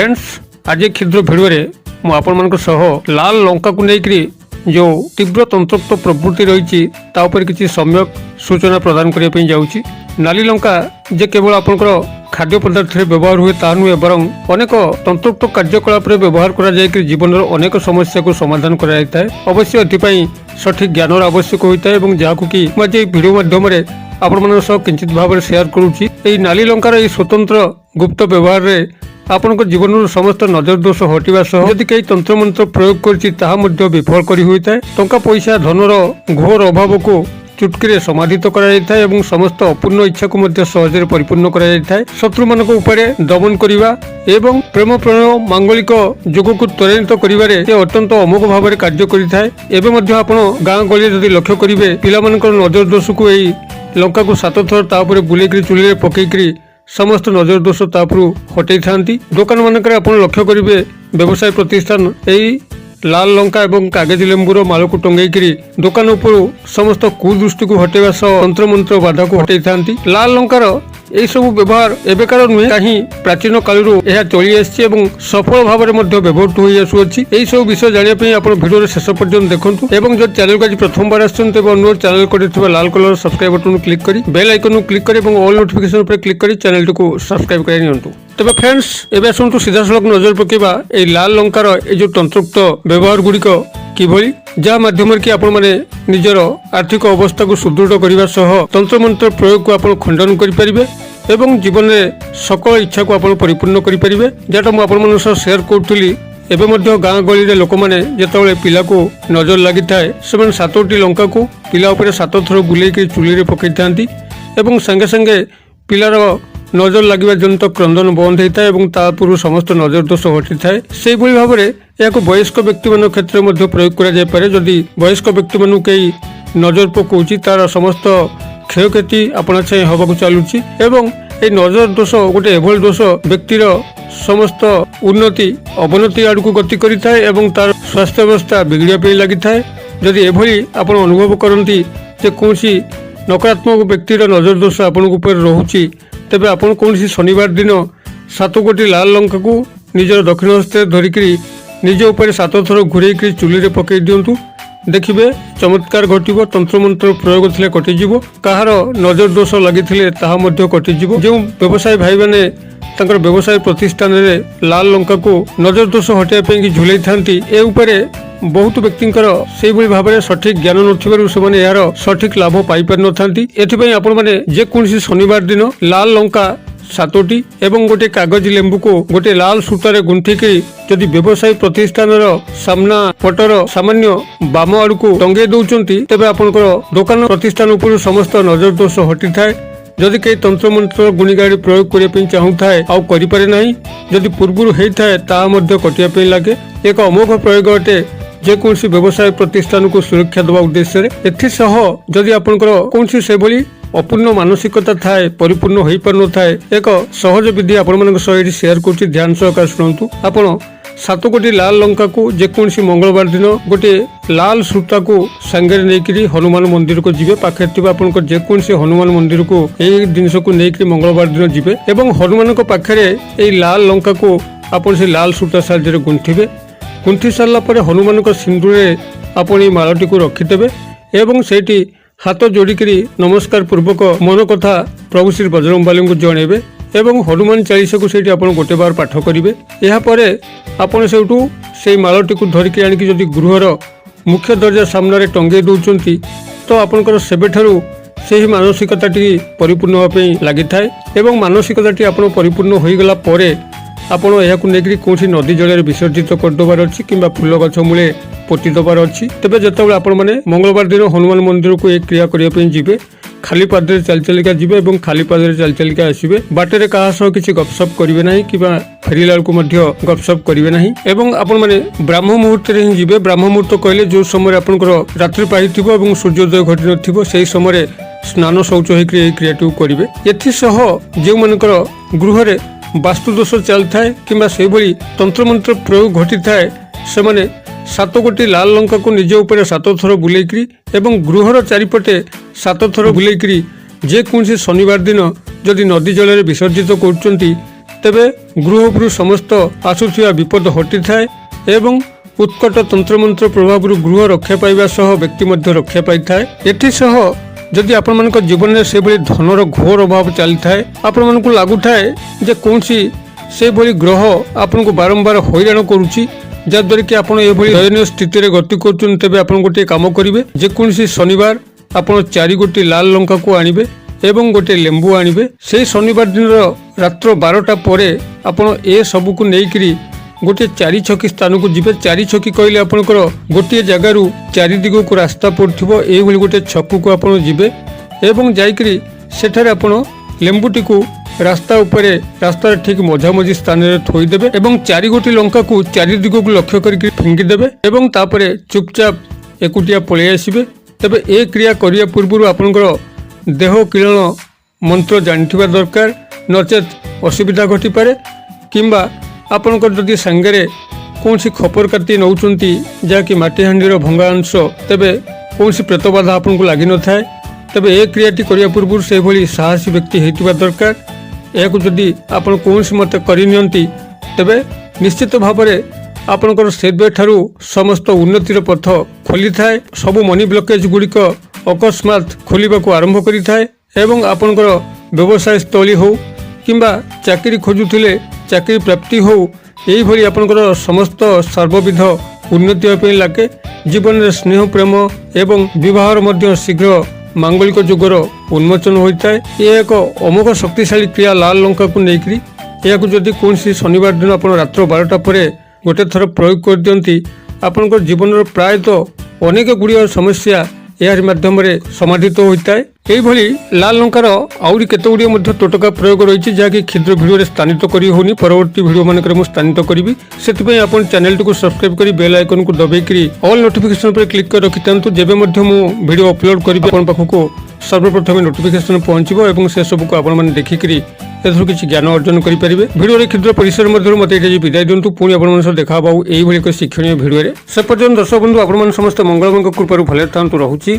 Friends आज क्षुद्र video मुझे लाल लंका को लेकर जो तीव्र तंत्रोक्त प्रवृत्ति रही किसी सम्यक सूचना प्रदान करने जाऊँगी। नाली लंका जे केवल आपंकर खाद्य पदार्थ व्यवहार हुए ता नुहे बरं अनेक तंत्रोक्त कार्यकलाप व्यवहार कर जीवन अनेक समस्या को समाधान कराए। अवश्य एथपाई सठिक ज्ञान आवश्यक होता है जहाँ कि मुझे भिडियो माध्यम आपण किंचित भाव शेयर करुच्ची। नाली लंकार यह स्वतंत्र गुप्त व्यवहार आपण जीवन समस्त नजर दोष हटिवा सह यदि कई तंत्र मंत्र प्रयोग कर विफल कर होता है। टंका पैसा धनर घोर अभाव को चुटकी समाधित कर समस्त अपूर्ण इच्छा को सहज परिपूर्ण कर शत्रु मान दमन करने एवं प्रेम प्रणय मांगलिक जोग को त्वरान्वित करिवारे अत्यंत अमोघ भाव में कार्य करें। आप गाँ गली जदि लक्ष्य करेंगे पिला नजर दोष को यही लंका को 7 थर तापर बुलेक चुली पकईकरी समस्त नजर दोष तापरू हटई था। दुकान मानक लक्ष्य करेंगे व्यवसाय प्रतिष्ठान यही लाल लंका एवं कागज लेंबूर माल को टंगई दुकान उपर समस्त कुदृष्टि को हटेवा सह तंत्र मंत्र बाधा को हटई था। लाल लंकार यही सब व्यवहार एबेकार नुहे कहीं प्राचीन काल चली आसी सफल भाव में व्यवहृत हो आसुच्छी। यही सब विषय जानापी आप भिडियो शेष पर्यंत देखूँ और जो चैनल को आज प्रथम बार आसते अनुरोध चैनल को लाल कलर सब्सक्राइब बटन क्लिक कर बेल आइकन क्लिक कर ऑल नोटिफिकेशन पर क्लिक कर चैनल को सब्सक्राइब कर नियंतु। तेज फ्रेंड्स एवं आसतु सीधा सड़क नजर पकेबा लाल लंकार जो तंत्रोक्त व्यवहार गुड़िक किभली जहाँ माध्यम कि आपण माने निजर आर्थिक अवस्था को सुदृढ़ करने सह तंत्र मंत्र प्रयोग को आपण खंडन करें एवं जीवन में सकल इच्छा को आपण परिपूर्ण करें। जहाँ मुझे शेयर करी एवं गाँ गली लोक मैंने जिते पिला को नजर लगी था से 7टी लंका को पिला उपर 7 थर बुलेक चुली पकई था संगे संगे पिलार नजर लगे जनित क्रंदन बंद होता है समस्त नजर दोष हटी था। से भाव में यह वयस्क व्यक्ति मान क्षेत्र में प्रयोग कर जदि वयस्क व्यक्ति मान कई नजर पकाउची तार समस्त क्षयक्षति आपना छाई हवा चलुची एवं ये नजर दोष गोटे एभल दोष व्यक्तिर समस्त उन्नति अवनति आड़ को गति करिथाय एवं तार स्वास्थ्य अवस्था बिगड़िया लगी था। जदि एभली आपण अनुभव करती जे कौनसी नकारात्मक व्यक्तिर नजर दोष आपण ऊपर रोची तेबे आपण कौन शनिवार दिन 7 गोटी लाल लंका को निजर दक्षिण हस्ते धरिक निज उपर 7 थर घूरे चुली पकई दिंतु देखिए चमत्कार घटव तंत्र मंत्र प्रयोग थे कटिज कहार नजर दोष लगी कटिज जो व्यवसाय भाई मैंने व्यवसाय प्रतिष्ठान में लाल लंका को नजर दोष हटाई झुलाई था बहुत व्यक्तिंकर से भाव में सठिक ज्ञान न यार सठिक लाभ पाई पारि न था। एथि आपण माने जेकोसी शनिवार दिन लाल लंका 7टी एवं गोटे कागज लेंबू को गोटे लाल सूतार गुंथिक जदि व्यवसाय प्रतिष्ठान सामना पटर सामान्य बाम आड़ को टंगे दौरान तेज आपंकर दुकान प्रतिष्ठान उपर समस्त नजर दोष हटी थाए। जदि कई तंत्र मंत्र गुणीगाड़ी प्रयोग करने चाहू थाए आउ करें ना जदि पूर्व होता है ताहा कटिया लगे एक अमोघ प्रयोग अटे जेकोसी व्यवसाय प्रतिष्ठान को सुरक्षा देवा उद्देश्य एथिसह जदि आपंकर कौन से भली अपूर्ण मानसिकता थाए परिपूर्ण हो पार न थाए एक सहज विधि आपण शेयर कर ध्यान सहकार शुणु। आपण 7 गोटी लाल लंका को जेकोसी मंगलवार दिन गोटे लाल सूता को सांगे नहीं हनुमान मंदिर को जीवे पाखे आपंकर जेकोसी हनुमान मंदिर को यही जिनस को लेकर मंगलवार दिन जीवे एवं हनुमान पाखे लाल लंका को आपण से लाल सूता साहाय्य गुंथिबे। गुंथि सारा पर हनुमान सिंदूर आपण मालटी को रखिदेवे एवं सेठी हाथ जोड़िक नमस्कार पूर्वक मन कथा प्रभु श्री बजरंगबली को जनइबे एवं हनुमान चालीसा को सेठी आपण गोटे बार पाठ करेंगे। यापर आपण से मालटी को धरिक आनिक जदि गृहर मुख्य दरजा सामने टंगे दौरान तो आपंकर सेबेठारू से मानसिकता परिपूर्ण होगापी लगी था एवं मानसिकता आप परिपूर्ण हो गला आपण यह कौन नदी जल विसर्जित करदेवार अच्छी कि फूल गछ मूले पोति देवार अच्छी। तेज जो आपण मैंने मंगलवार दिन हनुमान मंदिर को एक क्रिया करने जी खाली पादे चल चलिका जी और खाली पादे चल चलिका आसवे बाटर क्या सह किसी गपसप करेंगे ना कि फेरला को गपसप करेंगे ना एवं आपण मैंने ब्राह्म मुहूर्त ही जी। ब्राह्म मुहूर्त कहले जो समय आपंकर रात्रि पाई सूर्योदय घटी न से समय स्नान शौच हो क्रिया करेंगे। एथिसह जो मानकर गृह वास्तुदोष चल थाए कि से भली तंत्र मंत्र प्रयोग घटी थाए से माने 7 गोटी लाल लंका को निज उपर 7 थर बुलेक एवं गृहर चारिपटे 7 थर बुलेक जेकोसी शनिवार दिन जदि नदी जल विसर्जित कर ତେବେ ଗୃହ ଉପରୁ ସମସ୍ତ ଆସୁଥିବା ବିପଦ ହଟିଥାଏ ଏବଂ ଉତ୍କଟ ତନ୍ତ୍ରମନ୍ତ୍ର ପ୍ରଭାବରୁ ଗୃହ ରକ୍ଷା ପାଇବା ସହ ବ୍ୟକ୍ତି ମଧ୍ୟ ରକ୍ଷା ପାଇଥାଏ। ଏଥିସହ ଯଦି ଆପଣମାନଙ୍କ ଜୀବନରେ ସେଭଳି ଧନର ଘୋର ଅଭାବ ଚାଲିଥାଏ, ଆପଣମାନଙ୍କୁ ଲାଗୁଥାଏ ଯେ କୌଣସି ସେଭଳି ଗ୍ରହ ଆପଣଙ୍କୁ ବାରମ୍ବାର ହଇରାଣ କରୁଛି, ଯାହାଦ୍ୱାରା କି ଆପଣ ଏଭଳି ଦୟନୀୟ ସ୍ଥିତିରେ ଗତି କରୁଛନ୍ତି, ତେବେ ଆପଣ ଗୋଟିଏ କାମ କରିବେ। ଯେକୌଣସି ଶନିବାର ଆପଣ 4 ଗୋଟି ଲାଲ ଲଙ୍କାକୁ ଆଣିବେ ଏବଂ ଗୋଟିଏ ଲେମ୍ବୁ ଆଣିବେ। ସେହି ଶନିବାର ଦିନର ରାତ୍ର 12ଟା ପରେ ଆପଣ ଏ ସବୁକୁ ନେଇକରି ଗୋଟିଏ 4 ଛକି ସ୍ଥାନକୁ ଯିବେ। 4 ଛକି କହିଲେ ଆପଣଙ୍କର ଗୋଟିଏ ଜାଗାରୁ 4 ଦିଗକୁ ରାସ୍ତା ପଡୁଥିବ, ଏଇଭଳି ଗୋଟିଏ ଛକକୁ ଆପଣ ଯିବେ ଏବଂ ଯାଇକରି ସେଠାରେ ଆପଣ ଲେମ୍ବୁଟିକୁ ରାସ୍ତା ଉପରେ ରାସ୍ତାର ଠିକ୍ ମଝାମଝି ସ୍ଥାନରେ ଥୋଇଦେବେ ଏବଂ 4 ଗୋଟି ଲଙ୍କାକୁ 4 ଦିଗକୁ ଲକ୍ଷ୍ୟ କରିକି ଫିଙ୍ଗିଦେବେ ଏବଂ ତାପରେ ଚୁପଚାପ ଏକୁଟିଆ ପଳେଇ ଆସିବେ। ତେବେ ଏ କ୍ରିୟା କରିବା ପୂର୍ବରୁ ଆପଣଙ୍କର ଦେହ କିରଣ ମନ୍ତ୍ର ଜାଣିଥିବା ଦରକାର, ନଚେତ୍ ଅସୁବିଧା ଘଟିପାରେ। କିମ୍ବା ଆପଣଙ୍କର ଯଦି ସାଙ୍ଗରେ କୌଣସି ଖପର କାଟି ନେଉଛନ୍ତି ଯାହାକି ମାଟିହାଣ୍ଡିର ଭଙ୍ଗା ଅଂଶ, ତେବେ କୌଣସି ପ୍ରେତବାଧା ଆପଣଙ୍କୁ ଲାଗିନଥାଏ। ତେବେ ଏ କ୍ରିୟାଟି କରିବା ପୂର୍ବରୁ ସେଭଳି ସାହସୀ ବ୍ୟକ୍ତି ହୋଇଥିବା ଦରକାର। ଏହାକୁ ଯଦି ଆପଣ କୌଣସି ମତେ କରିନିଅନ୍ତି, ତେବେ ନିଶ୍ଚିତ ଭାବରେ ଆପଣଙ୍କର ସେବେଠାରୁ ସମସ୍ତ ଉନ୍ନତିର ପଥ ଖୋଲିଥାଏ। ସବୁ ମନି ବ୍ଲକେଜ ଗୁଡ଼ିକ ଅକସ୍ମାତ୍ ଖୋଲିବାକୁ ଆରମ୍ଭ କରିଥାଏ ଏବଂ ଆପଣଙ୍କର ବ୍ୟବସାୟ ସ୍ଥଳୀ ହେଉ କିମ୍ବା ଚାକିରି ଖୋଜୁଥିଲେ ଚାକିରି ପ୍ରାପ୍ତି ହେଉ, ଏଇଭଳି ଆପଣଙ୍କର ସମସ୍ତ ସର୍ବବିଧ ଉନ୍ନତି ହେବା ପାଇଁ ଲାଗେ। ଜୀବନରେ ସ୍ନେହ ପ୍ରେମ ଏବଂ ବିବାହର ମଧ୍ୟ ଶୀଘ୍ର ମାଙ୍ଗଳିକ ଯୁଗର ଉନ୍ମୋଚନ ହୋଇଥାଏ। ଏହା ଏକ ଅମୋଘ ଶକ୍ତିଶାଳୀ କ୍ରିୟା ଲାଲ ଲଙ୍କାକୁ ନେଇକରି। ଏହାକୁ ଯଦି କୌଣସି ଶନିବାର ଦିନ ଆପଣ ରାତ୍ର 12ଟା ପରେ ଗୋଟେ ଥର ପ୍ରୟୋଗ କରିଦିଅନ୍ତି, ଆପଣଙ୍କ ଜୀବନର ପ୍ରାୟତଃ ଅନେକ ଗୁଡ଼ିଏ ସମସ୍ୟା ଏହାରି ମାଧ୍ୟମରେ ସମାଧିତ ହୋଇଥାଏ। ଏଇଭଳି ଲାଲ ଲଙ୍କାର ଆହୁରି କେତେ ଗୁଡ଼ିଏ ମଧ୍ୟ ଟୋଟକା ପ୍ରୟୋଗ ରହିଛି, ଯାହାକି କ୍ଷୁଦ୍ର ଭିଡ଼ିଓରେ ସ୍ଥାନିତ କରି ହେଉନି। ପରବର୍ତ୍ତୀ ଭିଡ଼ିଓ ମାନଙ୍କରେ ମୁଁ ସ୍ଥାନିତ କରିବି। ସେଥିପାଇଁ ଆପଣ ଚ୍ୟାନେଲଟିକୁ ସବସ୍କ୍ରାଇବ କରି ବେଲ୍ ଆଇକନକୁ ଦବାଇକରି ଅଲ୍ ନୋଟିଫିକେସନ ଉପରେ କ୍ଲିକ୍ କରି ରଖିଥାନ୍ତୁ। ଯେବେ ମଧ୍ୟ ମୁଁ ଭିଡ଼ିଓ ଅପଲୋଡ କରିବି ଆପଣଙ୍କ ପାଖକୁ ସର୍ବପ୍ରଥମେ ନୋଟିଫିକେସନ ପହଞ୍ଚିବ ଏବଂ ସେସବୁକୁ ଆପଣମାନେ ଦେଖିକରି ଏଥିରୁ କିଛି ଜ୍ଞାନ ଅର୍ଜନ କରିପାରିବେ। ଭିଡ଼ିଓରେ କ୍ଷୁଦ୍ର ପରିସର ମଧ୍ୟରୁ ମୋତେ ଏଇଠି ବିଦାୟ ଦିଅନ୍ତୁ। ପୁଣି ଆପଣମାନଙ୍କ ସହ ଦେଖା ହେବା ଏଇଭଳି ଏକ ଶିକ୍ଷଣୀୟ ଭିଡ଼ିଓରେ। ସେ ପର୍ଯ୍ୟନ୍ତ ଦର୍ଶକ ବନ୍ଧୁ ଆପଣମାନେ ସମସ୍ତେ ମଙ୍ଗଳମୟଙ୍କ କୃପାରୁ ଭଲରେ ଥାନ୍ତୁ। ରହୁଛି।